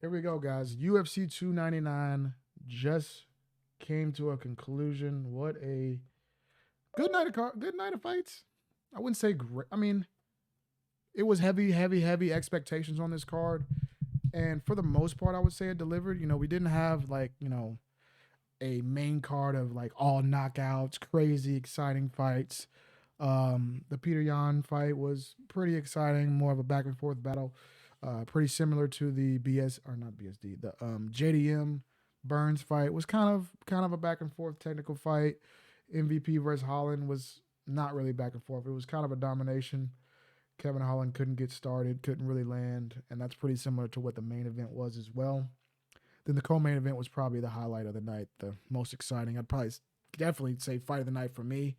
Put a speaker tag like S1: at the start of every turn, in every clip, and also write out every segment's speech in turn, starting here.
S1: Here we go, guys. UFC 299 just came to a conclusion. What a good night of fights. I wouldn't say great. I mean, it was heavy expectations on this card, and for the most part, I would say it delivered. We didn't have like a main card of like all knockouts, crazy exciting fights. The Peter Yan fight was pretty exciting, more of a back and forth battle. Pretty similar to the BS or not BSD, the JDM Burns fight was kind of a back and forth technical fight. MVP versus Holland was not really back and forth. It was kind of a domination. Kevin Holland couldn't get started, couldn't really land, and that's pretty similar to what the main event was as well. Then the co-main event was probably the highlight of the night, the most exciting. I'd probably definitely say fight of the night for me,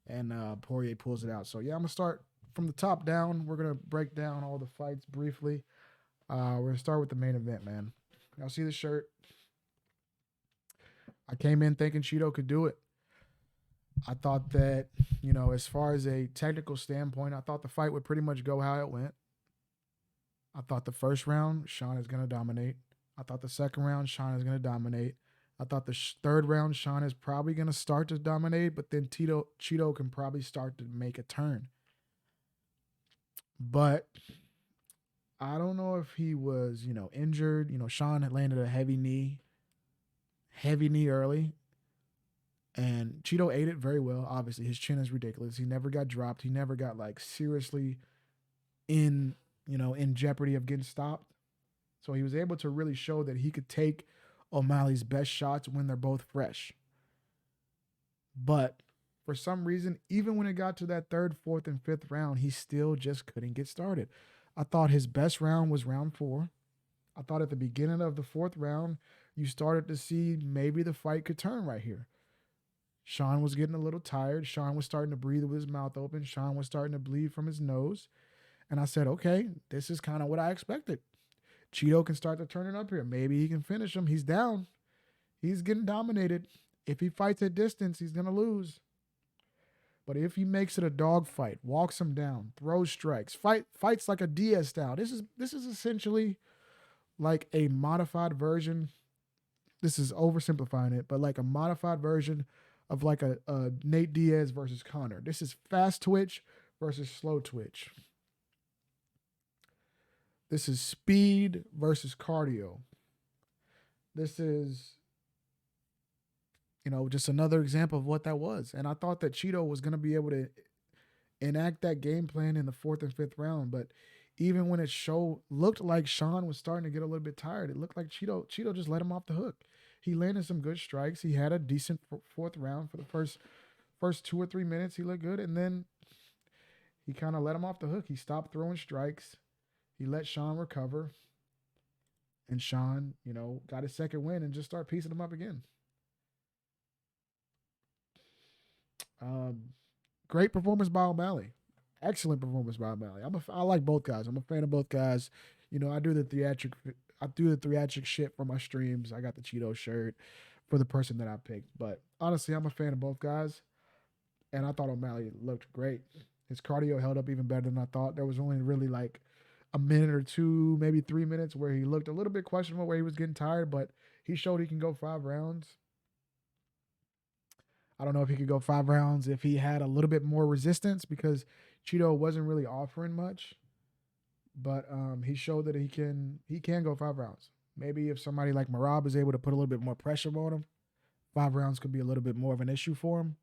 S1: and Poirier pulls it out. So yeah, I'm gonna start from the top down. We're gonna break down all the fights briefly. We're gonna start with the main event, man. Y'all see the shirt? I came in thinking Cheeto could do it. I thought that, as far as a technical standpoint, I thought the fight would pretty much go how it went. I thought the first round, Sean is going to dominate. I thought the second round, Sean is going to dominate. I thought the third round, Sean is probably going to start to dominate, but then Cheeto can probably start to make a turn. But I don't know if he was, injured. Sean had landed a heavy knee early. And Cheeto ate it very well. Obviously, his chin is ridiculous. He never got dropped. He never got like seriously in jeopardy of getting stopped. So he was able to really show that he could take O'Malley's best shots when they're both fresh. But for some reason, even when it got to that third, fourth, and fifth round, he still just couldn't get started. I thought his best round was round 4. I thought at the beginning of the fourth round, you started to see maybe the fight could turn right here. Sean was getting a little tired. Sean was starting to breathe with his mouth open. Sean was starting to bleed from his nose. And I said, okay, this is kind of what I expected. Cheeto can start to turn it up here. Maybe he can finish him. He's down. He's getting dominated. If he fights at distance, he's going to lose. But if he makes it a dog fight, walks him down, throws strikes, fights like a Diaz style. This is essentially like a modified version. This is oversimplifying it, but like a modified version of like a Nate Diaz versus Connor. This is fast twitch versus slow twitch. This is speed versus cardio. This is, just another example of what that was. And I thought that Cheeto was going to be able to enact that game plan in the fourth and fifth round. But even when it looked like Sean was starting to get a little bit tired, it looked like Cheeto just let him off the hook. He landed some good strikes. He had a decent fourth round for the first 2 or 3 minutes. He looked good, and then he kind of let him off the hook. He stopped throwing strikes. He let Sean recover, and Sean, got his second win and just started piecing him up again. Um, Great performance by O'Malley. Excellent performance by O'Malley. I like both guys. I'm a fan of both guys. I do the theatric shit for my streams. I got the Cheeto shirt for the person that I picked. But honestly, I'm a fan of both guys. And I thought O'Malley looked great. His cardio held up even better than I thought. There was only really like a minute or two, maybe 3 minutes where he looked a little bit questionable, where he was getting tired, but he showed he can go 5 rounds. I don't know if he could go 5 rounds if he had a little bit more resistance, because Cheeto wasn't really offering much. But he showed that he can go 5 rounds. Maybe if somebody like Marab is able to put a little bit more pressure on him, 5 rounds could be a little bit more of an issue for him.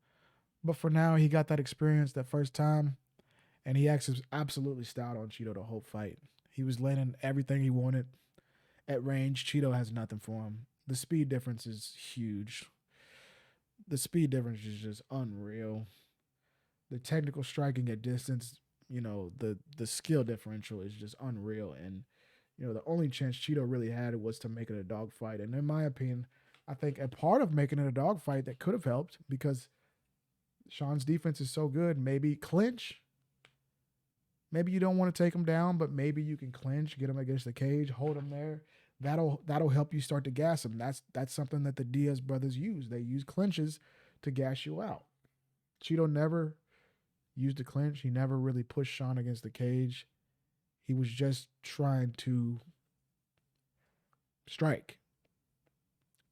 S1: But for now, he got that experience that first time, and he absolutely styled on Cheeto the whole fight. He was landing everything he wanted at range. Cheeto has nothing for him. The speed difference is huge. The speed difference is just unreal. The technical striking at distance, the skill differential is just unreal. And, the only chance Cheeto really had was to make it a dogfight. And in my opinion, I think a part of making it a dogfight that could have helped, because Sean's defense is so good, maybe clinch. Maybe you don't want to take him down, but maybe you can clinch, get him against the cage, hold him there. That'll help you start to gas him. That's something that the Diaz brothers use. They use clinches to gas you out. Cheeto never used a clinch. He never really pushed Sean against the cage. He was just trying to strike.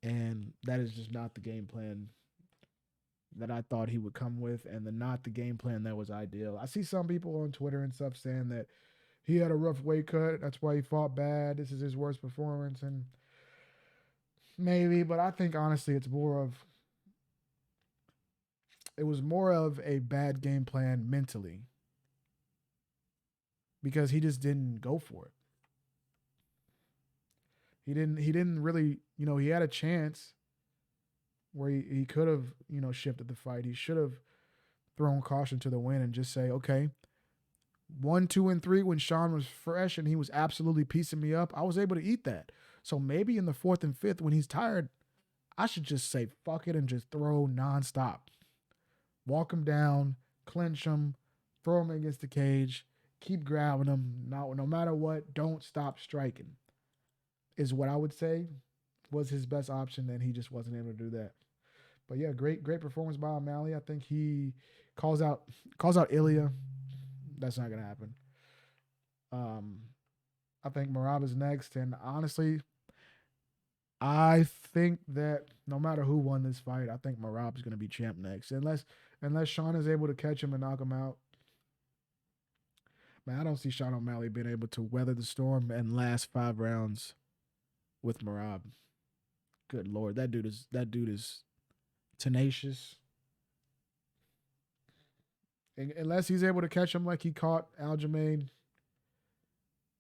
S1: And that is just not the game plan that I thought he would come with, and not the game plan that was ideal. I see some people on Twitter and stuff saying that he had a rough weight cut. That's why he fought bad. This is his worst performance. And maybe, but I think honestly, it was more of a bad game plan mentally because he just didn't go for it. He didn't really, he had a chance where he could have, shifted the fight. He should have thrown caution to the wind and just say, okay, 1, 2, and 3 when Sean was fresh and he was absolutely piecing me up, I was able to eat that. So maybe in the 4th and 5th when he's tired, I should just say fuck it and just throw nonstop. Walk him down, clinch him, throw him against the cage, keep grabbing him. No matter what, don't stop striking. Is what I would say was his best option, and he just wasn't able to do that. But yeah, great performance by O'Malley. I think he calls out Ilya. That's not gonna happen. Um, I think Marab is next, and honestly, I think that no matter who won this fight, I think Marab is gonna be champ next, unless Sean is able to catch him and knock him out. Man, I don't see Sean O'Malley being able to weather the storm and last 5 rounds with Marab. Good lord, that dude is tenacious. Unless he's able to catch him like he caught Aljamain,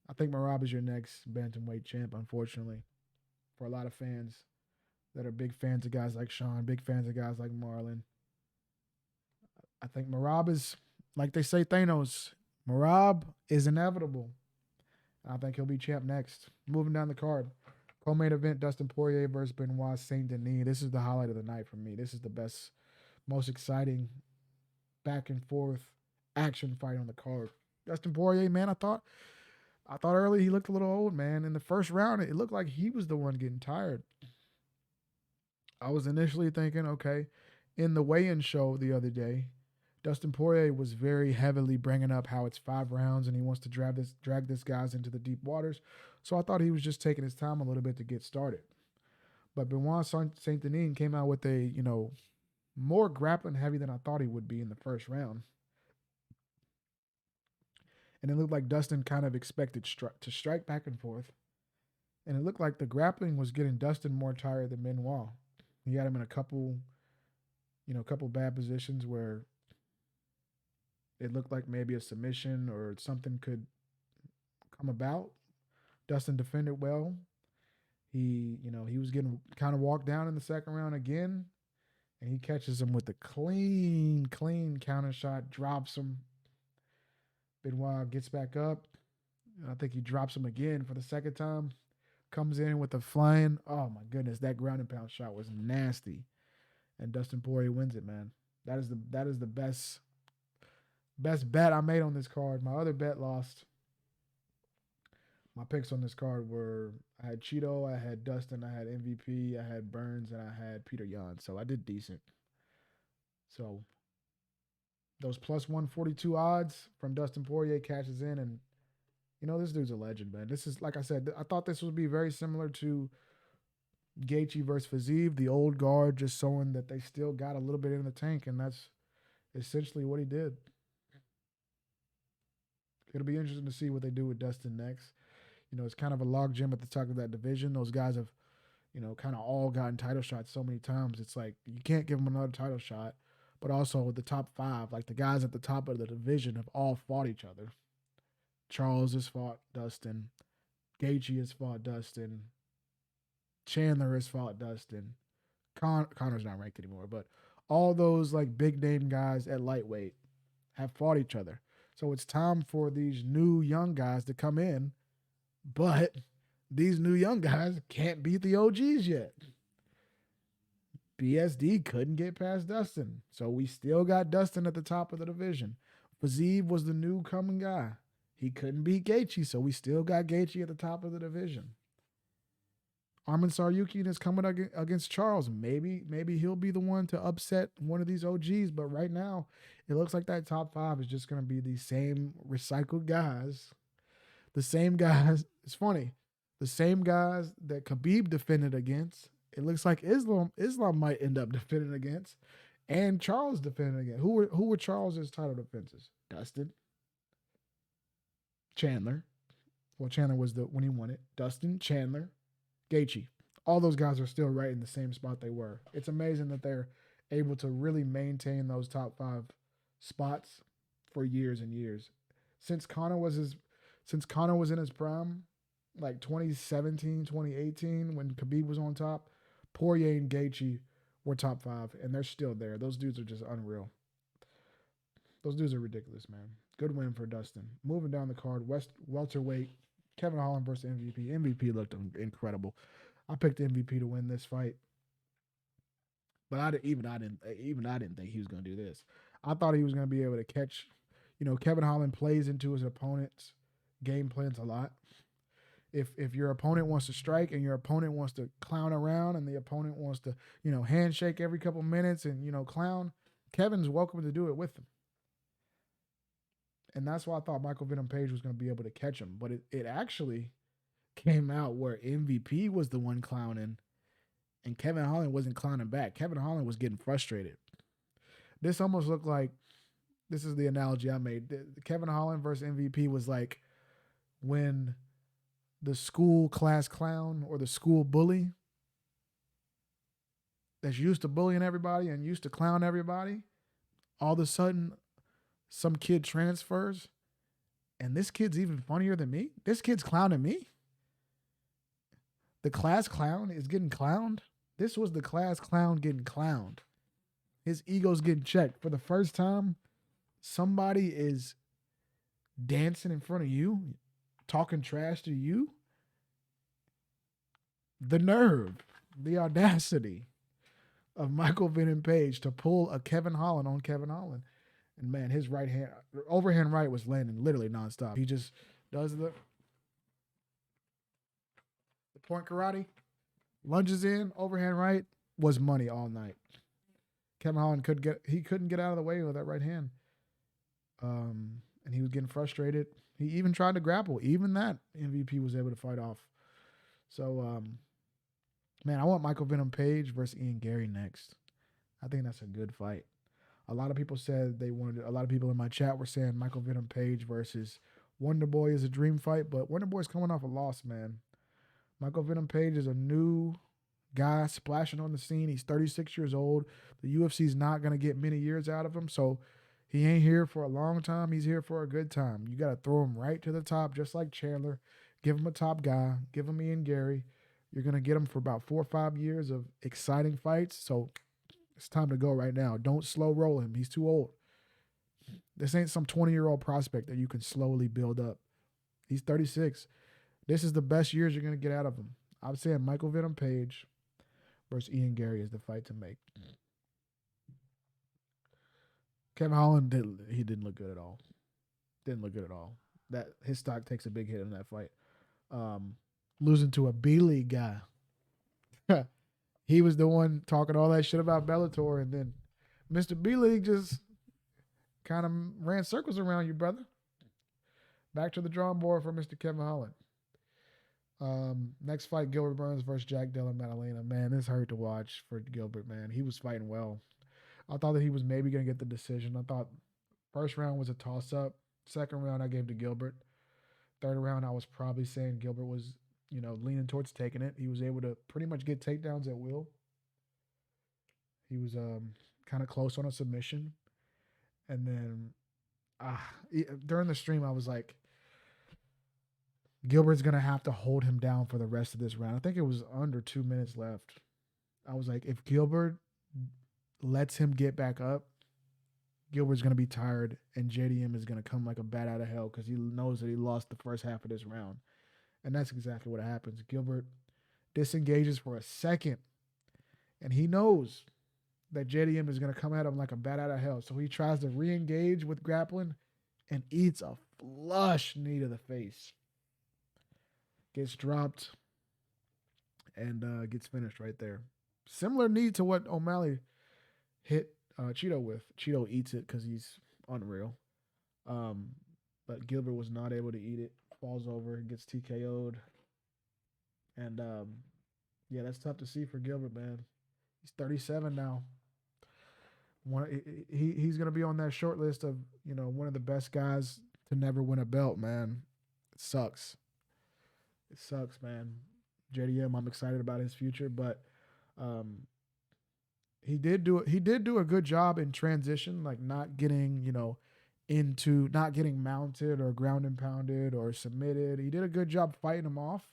S1: I think Marab is your next bantamweight champ. Unfortunately, for a lot of fans that are big fans of guys like Sean, big fans of guys like Marlon, I think Marab is, like they say Thanos. Marab is inevitable. I think he'll be champ next. Moving down the card, co-main event: Dustin Poirier versus Benoit Saint Denis. This is the highlight of the night for me. This is the best, most exciting back and forth action fight on the card. Dustin Poirier, man, I thought early he looked a little old, man. In the first round, it looked like he was the one getting tired. I was initially thinking, okay, in the weigh-in show the other day, Dustin Poirier was very heavily bringing up how it's 5 rounds and he wants to drag this guys into the deep waters. So I thought he was just taking his time a little bit to get started. But Benoit Saint Denis came out with a more grappling heavy than I thought he would be in the first round. And it looked like Dustin kind of expected to strike back and forth. And it looked like the grappling was getting Dustin more tired than Benoit. He had him in a couple bad positions where it looked like maybe a submission or something could come about. Dustin defended well. He was getting kind of walked down in the second round again, and he catches him with a clean counter shot, drops him. Benoit gets back up. I think he drops him again for the second time. Comes in with a flying. Oh my goodness, that ground and pound shot was nasty, and Dustin Poirier wins it, man. That is the best bet I made on this card. My other bet lost. My picks on this card were I had Cheeto, I had Dustin, I had MVP, I had Burns, and I had Peter Yan. So I did decent. So those plus 142 odds from Dustin Poirier catches in, and this dude's a legend, man. This is, like I said, I thought this would be very similar to Gaethje versus Fiziev, the old guard, just showing that they still got a little bit in the tank, and that's essentially what he did. It'll be interesting to see what they do with Dustin next. It's kind of a logjam at the top of that division. Those guys have, kind of all gotten title shots so many times. It's like you can't give them another title shot. But also the top 5, like the guys at the top of the division have all fought each other. Charles has fought Dustin. Gaethje has fought Dustin. Chandler has fought Dustin. Connor's not ranked anymore, but all those like big name guys at lightweight have fought each other. So it's time for these new young guys to come in, but these new young guys can't beat the OGs yet. BSD couldn't get past Dustin, so we still got Dustin at the top of the division. Fiziev was the new coming guy. He couldn't beat Gaethje, so we still got Gaethje at the top of the division. Arman Tsarukyan is coming against Charles. Maybe he'll be the one to upset one of these OGs, but right now it looks like that top 5 is just going to be the same recycled guys. The same guys. It's funny. The same guys that Khabib defended against. It looks like Islam might end up defending against, and Charles defended against. Who were Charles's title defenses? Dustin, Chandler. Well, Chandler was the when he won it. Dustin, Chandler, Gaethje. All those guys are still right in the same spot they were. It's amazing that they're able to really maintain those top 5 spots for years and years. Since Conor was in his prime, like 2017, 2018, when Khabib was on top, Poirier and Gaethje were top 5, and they're still there. Those dudes are just unreal. Those dudes are ridiculous, man. Good win for Dustin. Moving down the card, welterweight, Kevin Holland versus MVP. MVP looked incredible. I picked MVP to win this fight, but I didn't think he was going to do this. I thought he was going to be able to catch. Kevin Holland plays into his opponent's game plans a lot. If your opponent wants to strike and your opponent wants to clown around and the opponent wants to handshake every couple minutes and clown, Kevin's welcome to do it with him. And that's why I thought Michael Venom Page was going to be able to catch him. But it actually came out where MVP was the one clowning and Kevin Holland wasn't clowning back. Kevin Holland was getting frustrated. This almost looked like, this is the analogy I made. Kevin Holland versus MVP was like when the school class clown or the school bully that's used to bullying everybody and used to clown everybody, all of a sudden some kid transfers and this kid's even funnier than me. This kid's clowning me. The class clown is getting clowned. This was the class clown getting clowned. His ego's getting checked. For the first time, somebody is dancing in front of you, talking trash to you. The nerve, the audacity of Michael Venom Page to pull a Kevin Holland on Kevin Holland. And man, his right hand, overhand right was landing literally nonstop. He just does the point karate, lunges in, overhand right, was money all night. Kevin Holland couldn't get out of the way with that right hand. And he was getting frustrated. He even tried to grapple. Even that MVP was able to fight off. So, man, I want Michael Venom Page versus Ian Gary next. I think that's a good fight. A lot of people said a lot of people in my chat were saying Michael Venom Page versus Wonder Boy is a dream fight, but Wonder Boy's coming off a loss, man. Michael Venom Page is a new guy splashing on the scene. He's 36 years old. The UFC's not going to get many years out of him, so he ain't here for a long time. He's here for a good time. You got to throw him right to the top, just like Chandler. Give him a top guy. Give him Ian Gary. You're going to get him for about 4 or 5 years of exciting fights, so it's time to go right now. Don't slow roll him. He's too old. This ain't some 20-year-old prospect that you can slowly build up. He's 36. This is the best years you're going to get out of him. I'm saying Michael Venom Page versus Ian Gary is the fight to make. Kevin Holland didn't look good at all. Didn't look good at all. That his stock takes a big hit in that fight. Losing to a B-League guy. He was the one talking all that shit about Bellator, and then Mr. B-League just kind of ran circles around you, brother. Back to the drawing board for Mr. Kevin Holland. Next fight, Gilbert Burns versus Jack Della Maddalena. Man, this hurt to watch for Gilbert, man. He was fighting well. I thought that he was maybe going to get the decision. I thought first round was a toss-up. Second round, I gave to Gilbert. Third round, I was probably saying Gilbert was, leaning towards taking it. He was able to pretty much get takedowns at will. He was kind of close on a submission. And then during the stream, I was like, Gilbert's going to have to hold him down for the rest of this round. I think it was under 2 minutes left. I was like, if Gilbert lets him get back up, Gilbert's going to be tired, and JDM is going to come like a bat out of hell because he knows that he lost the first half of this round. And that's exactly what happens. Gilbert disengages for a second, and he knows that JDM is going to come at him like a bat out of hell. So he tries to re-engage with grappling and eats a flush knee to the face. Gets dropped and gets finished right there. Similar knee to what O'Malley hit Cheeto with. Cheeto eats it because he's unreal. But Gilbert was not able to eat it. Falls over and gets TKO'd. And yeah, that's tough to see for Gilbert, man. He's 37 now. He's gonna be on that short list of one of the best guys to never win a belt, man. It sucks. It sucks, man. JDM, I'm excited about his future, but um, he did do a good job in transition, like not getting into not getting mounted or ground and pounded or submitted. He did a good job fighting him off,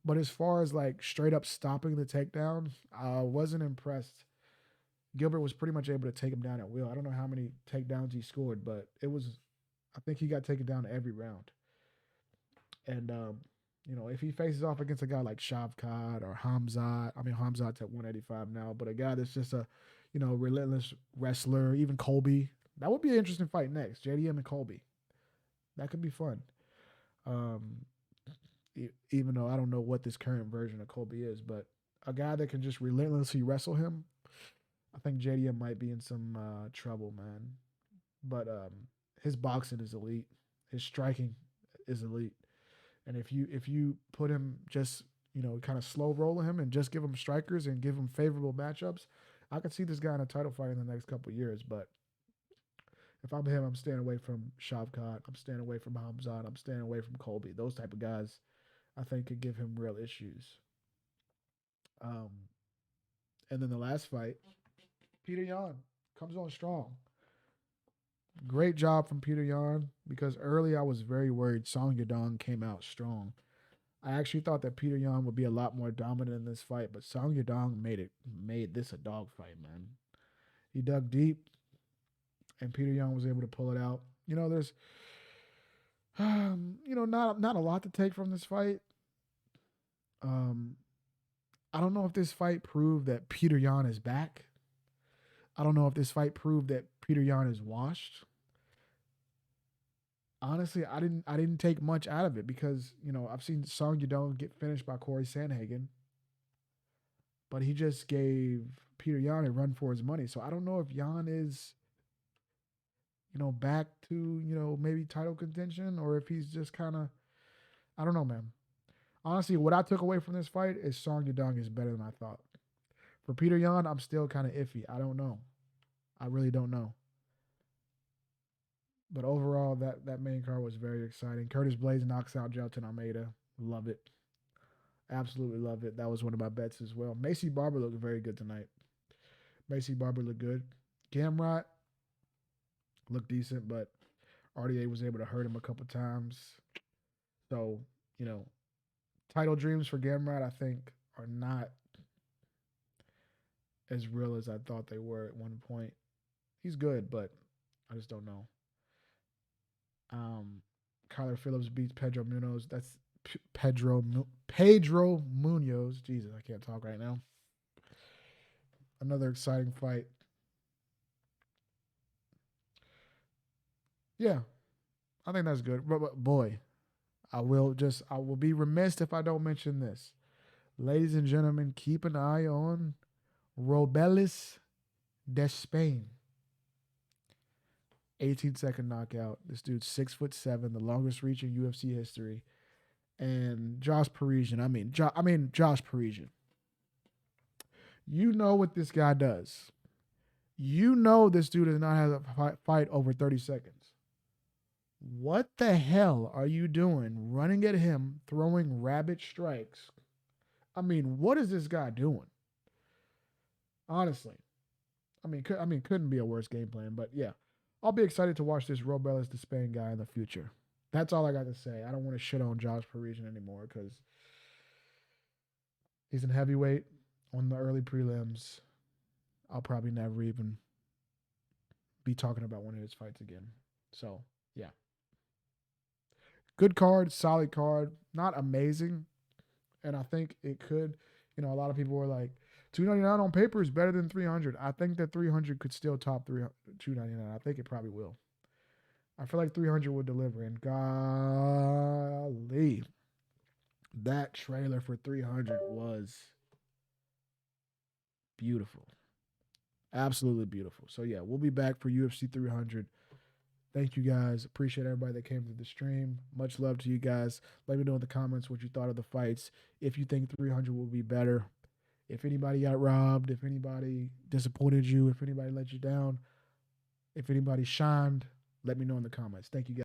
S1: but as far as like straight up stopping the takedown, I wasn't impressed. Gilbert was pretty much able to take him down at will. I don't know how many takedowns he scored, but I think he got taken down every round. And if he faces off against a guy like Shavkat or Hamzat, I mean Hamzat's at 185 now, but a guy that's just a relentless wrestler, even Colby, that would be an interesting fight next. JDM and Colby, that could be fun. Um, Even though I don't know what this current version of Colby is, but a guy that can just relentlessly wrestle him, I think JDM might be in some trouble, man. But his boxing is elite. His striking is elite. And if you put him just kind of slow roll him and just give him strikers and give him favorable matchups, I could see this guy in a title fight in the next couple of years. But if I'm him, I'm staying away from Shavkat. I'm staying away from Hamzat. I'm staying away from Colby. Those type of guys, I think, could give him real issues. Um, and then the last fight, Peter Yan comes on strong. Great job from Peter Yan because early I was very worried Song Yadong came out strong. I actually thought that Peter Yan would be a lot more dominant in this fight, but Song Yadong made this a dogfight, man. He dug deep, and Peter Yan was able to pull it out. There's not a lot to take from this fight. Um, I don't know if this fight proved that Peter Yan is back. I don't know if this fight proved that Peter Yan is washed. Honestly, I didn't take much out of it because I've seen Song Yadong get finished by Corey Sandhagen, but he just gave Peter Yan a run for his money. So I don't know if Yan is back to maybe title contention or if he's just kind of I don't know, man. Honestly, what I took away from this fight is Song Yadong is better than I thought. For Peter Yan, I'm still kind of iffy. I don't know. I really don't know. But overall, that main card was very exciting. Curtis Blades knocks out Jelton Almeida. Love it. Absolutely love it. That was one of my bets as well. Macy Barber looked very good tonight. Macy Barber looked good. Gamrot looked decent, but RDA was able to hurt him a couple times. So, you know, title dreams for Gamrot, I think, are not as real as I thought they were at one point. He's good, but I just don't know. Um, Kyler Phillips beats Pedro Munoz. That's Pedro Munoz. Jesus, I can't talk right now. Another exciting fight. Yeah, I think that's good. But boy, I will be remiss if I don't mention this. Ladies and gentlemen, keep an eye on Robelis de Spain. 18-second knockout. This dude's 6'7", the longest reach in UFC history. And Josh Parisian. Josh Parisian. You know what this guy does. You know this dude does not have a fight over 30 seconds. What the hell are you doing running at him, throwing rabbit strikes? What is this guy doing? Honestly. Couldn't be a worse game plan, but yeah. I'll be excited to watch this Robelis de Spain guy in the future. That's all I got to say. I don't want to shit on Josh Parisian anymore because he's in heavyweight on the early prelims. I'll probably never even be talking about one of his fights again. So, yeah. Good card, solid card, not amazing. And I think it could, a lot of people were like, 299 on paper is better than 300. I think that 300 could still top 299. I think it probably will. I feel like 300 will deliver. And golly, that trailer for 300 was beautiful. Absolutely beautiful. So, yeah, we'll be back for UFC 300 Thank you guys. Appreciate everybody that came to the stream. Much love to you guys. Let me know in the comments what you thought of the fights. If you think 300 will be better. If anybody got robbed, if anybody disappointed you, if anybody let you down, if anybody shined, let me know in the comments. Thank you guys.